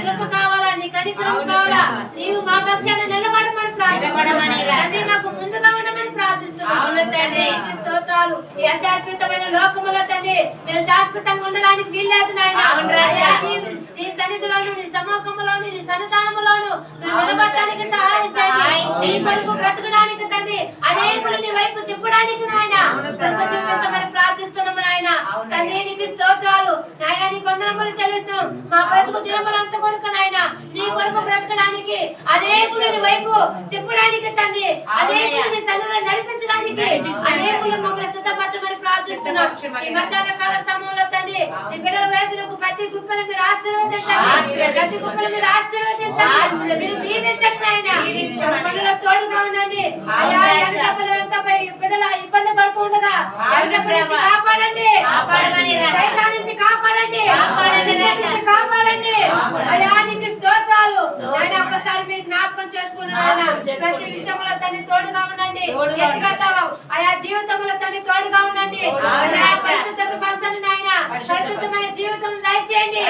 కృప కావాలా, నీ కనికరం కావాలా, నీవు మా పక్షాన నిలబడమని ప్రార్థిస్తున్నాం. మాకు ముందుగా ఉండమని ప్రార్థిస్తున్నాం. స్తోత్రాలు. ఈ అశాశ్వతమైన లోకములో తండ్రి మేము శాశ్వతంగా ఉండడానికి వీల్లేదు నాయన. నీ సన్నిధిలోను, నీ సమూహములోను, నీ సన్నిధానములోను మేము నిలబడడానికి సహాయం చేయండి. నీ కొరకు బ్రతకడానికి తండ్రి అనేకులు నీ వైపు తిప్పడానికి నాయన చూపించమని ప్రార్థిస్తున్నాము నాయన. తండ్రి నీకు స్తోత్రాలు నాయన, నీ వందనములు చెల్లిస్తున్నాం. మా బ్రతుకు దినములంతా కొడుకు నాయన నీ కొరకు బ్రతకడానికి అనేకులు నీ వైపు తిప్పడానికి తండ్రి అనేకులు నీ సన్నిధిలో నడిపించడానికి అనేకులు మమ్మల్ని సిద్ధపరచమని ప్రార్థిస్తున్నాం. ఈ మధ్యాహ్న కాల సమయంలో తండ్రి నీ బిడ్డల వయసులకు ప్రతి గుప్పలు మీరు ఆశీర్వదించండి. ప్రతి గుప్పలు మీరు ఆశీర్వదించండి. మీరు దీవించండి ఆయన. పనులకు తోడుగా ఉండండి. బిడ్డల ఇబ్బంది పడుతూ ఉండగా కాపాడండి, సైతాన్ నుంచి కాపాడండి, కాపాడండి. అయానికి స్తోత్రాలు. ఆయన ఒక్కసారి మీరు జ్ఞాపకం చేసుకున్నాను. ప్రతి విషయంలో తల్లి తోడుగా ఉండండి. ఆయా జీవితంలో తల్లి తోడుగా ఉండండి. పరిశుద్ధపరచండి నాయన. పరిశుద్ధమైన జీవితం దయచేయండి.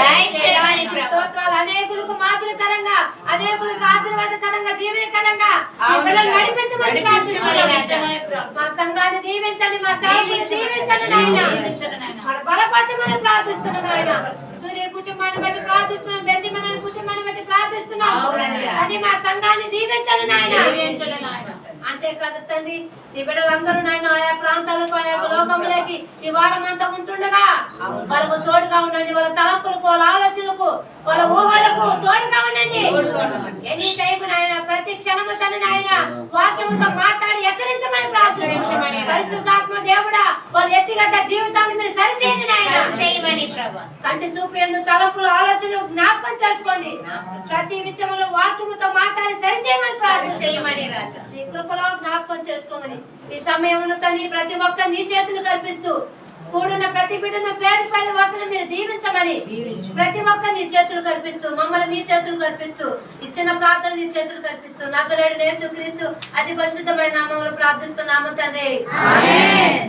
స్తోత్రాలు. అనేకులకు మాదిరికరంగా, అనేకులకు ఆశీర్వాదకరంగా, దీవెనకరంగా నడిపించమని ప్రార్థిస్తున్నాను. మా సంఘాన్ని దీవించండి, మా సేవకుని దీవించండి నాయన. బలపరచమని ప్రార్థిస్తున్నాను నాయన. సూర్య కుటుంబాన్ని బట్టి ప్రార్థిస్తున్నాం. బెంజమిన్ కుటుంబాన్ని బట్టి ప్రార్థిస్తున్నాం. అది మా సంఘాన్ని దీవించండి నాయన. అంతేకాదు తండ్రి నీ బిడ్డలందరూ నాయన ఆయా ప్రాంతాలకు, ఆయా లోకంలోకి ఈ వారం అంతా ఉంటుండగా వాళ్ళకు తోడుగా ఉండండి. వాళ్ళ తలంపులకు, వాళ్ళ ఆలోచనలకు, వాళ్ళ ఊహలకు తోడుగా ఉండండి. ఎనీ టైం నాయన ప్రతి క్షణము తను నాయన వాక్యముతో మాట్లాడి హెచ్చరించమని ప్రార్థించమని. పరిశుద్ధాత్మ దేవుడా వాళ్ళ వ్యక్తిగత జీవితాన్ని మీరు సరిచేయండి నాయన. కంటి చూపు ఎందుకు తలంపులు, ఆలోచనలు జ్ఞాపకం చేసుకోండి. ప్రతి విషయంలో వాక్యముతో మాట్లాడి సరిచేయమని ప్రార్థించమని. నీ కృపలో జ్ఞాపకం చేసుకోమని. ఈ సమయంలో తల్లి ప్రతి ఒక్క నీ చేతులు కల్పిస్తూ కూడిన ప్రతి బిడ్డను పేరు పైన వసనం మీరు దీవించమని ప్రతి ఒక్క నీ చేతులు కల్పిస్తూ మమ్మల్ని నీ చేతులు కల్పిస్తూ ఇచ్చిన ప్రార్థన నీ చేతులు కల్పిస్తూ నజరేయుడైన యేసుక్రీస్తు అతి పరిశుద్ధమైన నామములో ప్రార్థిస్తున్నాము తండ్రి. ఆమేన్.